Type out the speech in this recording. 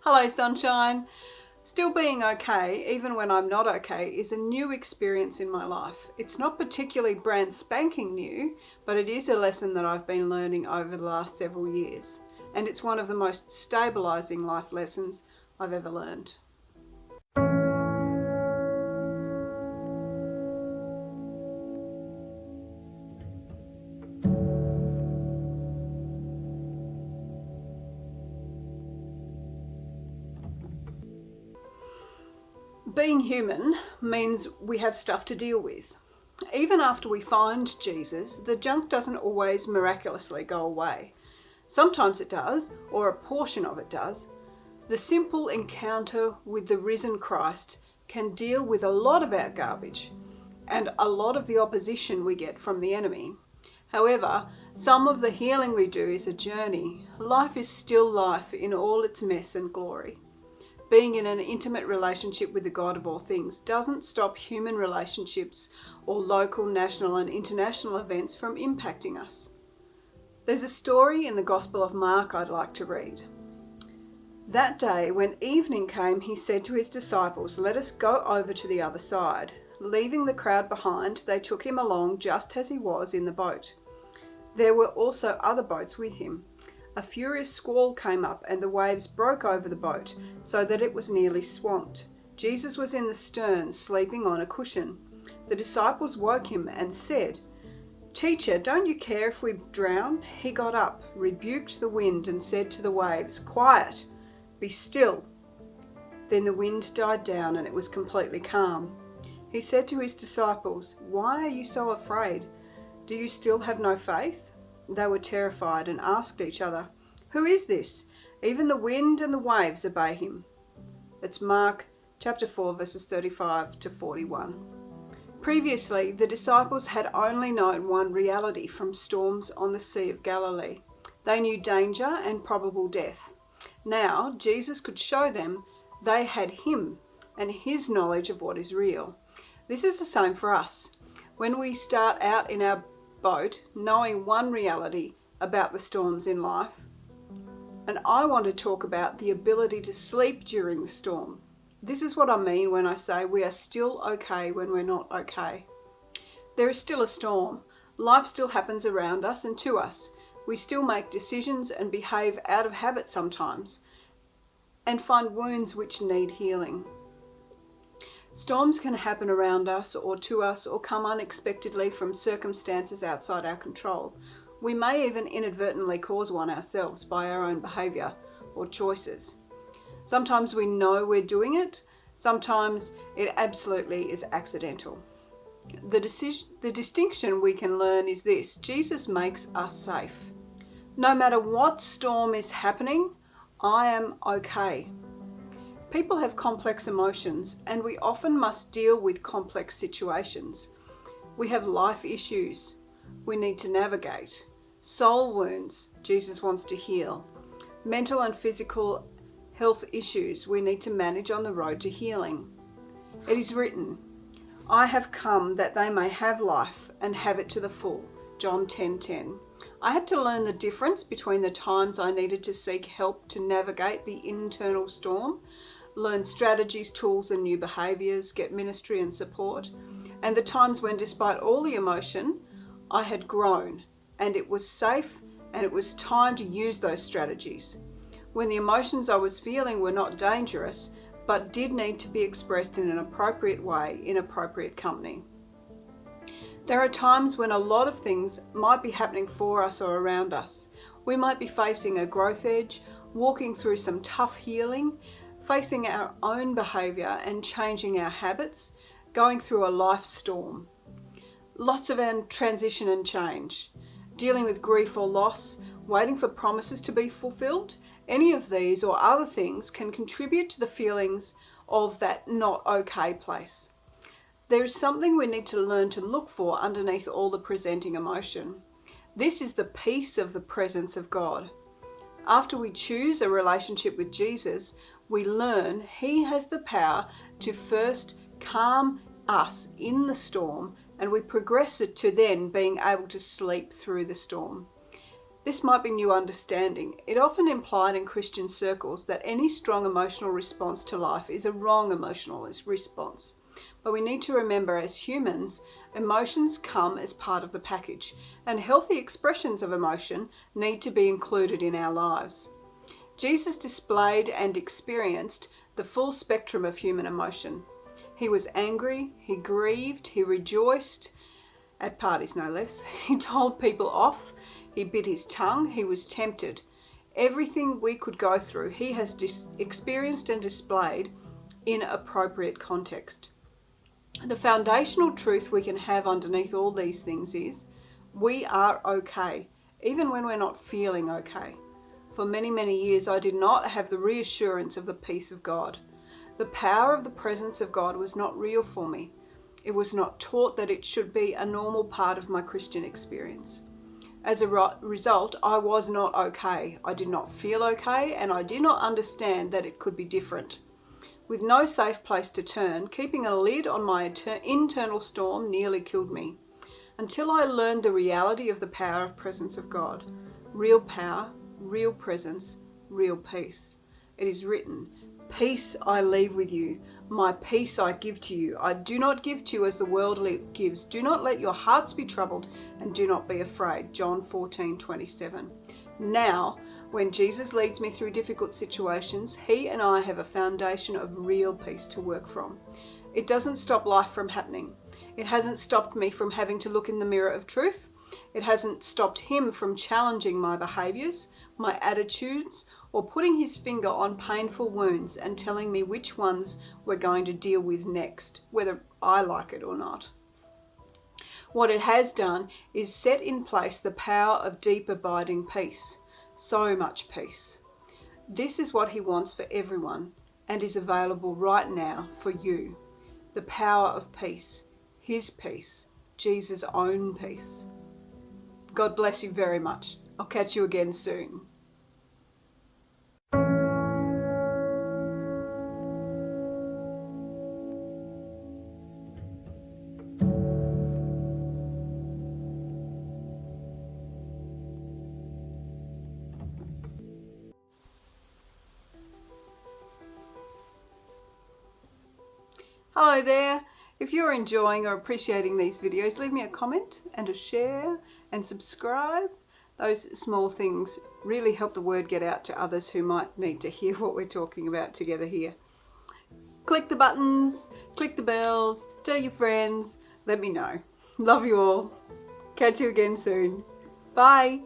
Hello, sunshine. Still being okay, even when I'm not okay, is a new experience in my life. It's not particularly brand spanking new, but it is a lesson that I've been learning over the last several years. And it's one of the most stabilizing life lessons I've ever learned. Being human means we have stuff to deal with. Even after we find Jesus, the junk doesn't always miraculously go away. Sometimes it does, or a portion of it does. The simple encounter with the risen Christ can deal with a lot of our garbage and a lot of the opposition we get from the enemy. However, some of the healing we do is a journey. Life is still life in all its mess and glory. Being in an intimate relationship with the God of all things doesn't stop human relationships or local, national and international events from impacting us. There's a story in the Gospel of Mark I'd like to read. That day, when evening came, he said to his disciples, "Let us go over to the other side." Leaving the crowd behind, they took him along just as he was in the boat. There were also other boats with him. A furious squall came up and the waves broke over the boat so that it was nearly swamped. Jesus was in the stern, sleeping on a cushion. The disciples woke him and said, "Teacher, don't you care if we drown?" He got up, rebuked the wind and said to the waves, "Quiet, be still." Then the wind died down and it was completely calm. He said to his disciples, "Why are you so afraid? Do you still have no faith?" They were terrified and asked each other, "Who is this? Even the wind and the waves obey him." It's Mark chapter 4 verses 35 to 41. Previously, the disciples had only known one reality from storms on the Sea of Galilee. They knew danger and probable death. Now, Jesus could show them they had him and his knowledge of what is real. This is the same for us. When we start out in our boat, knowing one reality about the storms in life, and I want to talk about the ability to sleep during the storm. This is what I mean when I say we are still okay when we're not okay. There is still a storm. Life still happens around us and to us. We still make decisions and behave out of habit sometimes, and find wounds which need healing. Storms can happen around us or to us or come unexpectedly from circumstances outside our control. We may even inadvertently cause one ourselves by our own behaviour or choices. Sometimes we know we're doing it, sometimes it absolutely is accidental. The distinction we can learn is this: Jesus makes us safe. No matter what storm is happening, I am okay. People have complex emotions and we often must deal with complex situations. We have life issues we need to navigate, soul wounds Jesus wants to heal, mental and physical health issues we need to manage on the road to healing. It is written, "I have come that they may have life and have it to the full." John 10:10. I had to learn the difference between the times I needed to seek help to navigate the internal storm, learn strategies, tools and new behaviours, get ministry and support, and the times when, despite all the emotion, I had grown and it was safe and it was time to use those strategies. When the emotions I was feeling were not dangerous but did need to be expressed in an appropriate way in appropriate company. There are times when a lot of things might be happening for us or around us. We might be facing a growth edge, walking through some tough healing, facing our own behaviour and changing our habits, going through a life storm. Lots of transition and change, dealing with grief or loss, waiting for promises to be fulfilled. Any of these or other things can contribute to the feelings of that not okay place. There is something we need to learn to look for underneath all the presenting emotion. This is the peace of the presence of God. After we choose a relationship with Jesus, we learn he has the power to first calm us in the storm, and we progress it to then being able to sleep through the storm. This might be new understanding. It often implied in Christian circles that any strong emotional response to life is a wrong emotional response. But we need to remember, as humans, emotions come as part of the package, and healthy expressions of emotion need to be included in our lives. Jesus displayed and experienced the full spectrum of human emotion. He was angry, he grieved, he rejoiced, at parties no less. He told people off, he bit his tongue, he was tempted. Everything we could go through, he has experienced and displayed in appropriate context. The foundational truth we can have underneath all these things is we are okay, even when we're not feeling okay. For many, many years, I did not have the reassurance of the peace of God. The power of the presence of God was not real for me. It was not taught that it should be a normal part of my Christian experience. As a result, I was not okay. I did not feel okay, and I did not understand that it could be different. With no safe place to turn, keeping a lid on my internal storm nearly killed me. Until I learned the reality of the power of presence of God. Real power, real presence, real peace. It is written, "Peace I leave with you, my peace I give to you. I do not give to you as the world gives. Do not let your hearts be troubled, and do not be afraid." John 14:27. Now, when Jesus leads me through difficult situations, he and I have a foundation of real peace to work from. It doesn't stop life from happening. It hasn't stopped me from having to look in the mirror of truth. It hasn't stopped him from challenging my behaviours, my attitudes, or putting his finger on painful wounds and telling me which ones we're going to deal with next, whether I like it or not. What it has done is set in place the power of deep abiding peace. So much peace. This is what he wants for everyone and is available right now for you. The power of peace, his peace, Jesus' own peace. God bless you very much. I'll catch you again soon. Hello there. If you're enjoying or appreciating these videos, leave me a comment and a share and subscribe. Those small things really help the word get out to others who might need to hear what we're talking about together here. Click the buttons, click the bells, tell your friends, let me know. Love you all. Catch you again soon. Bye.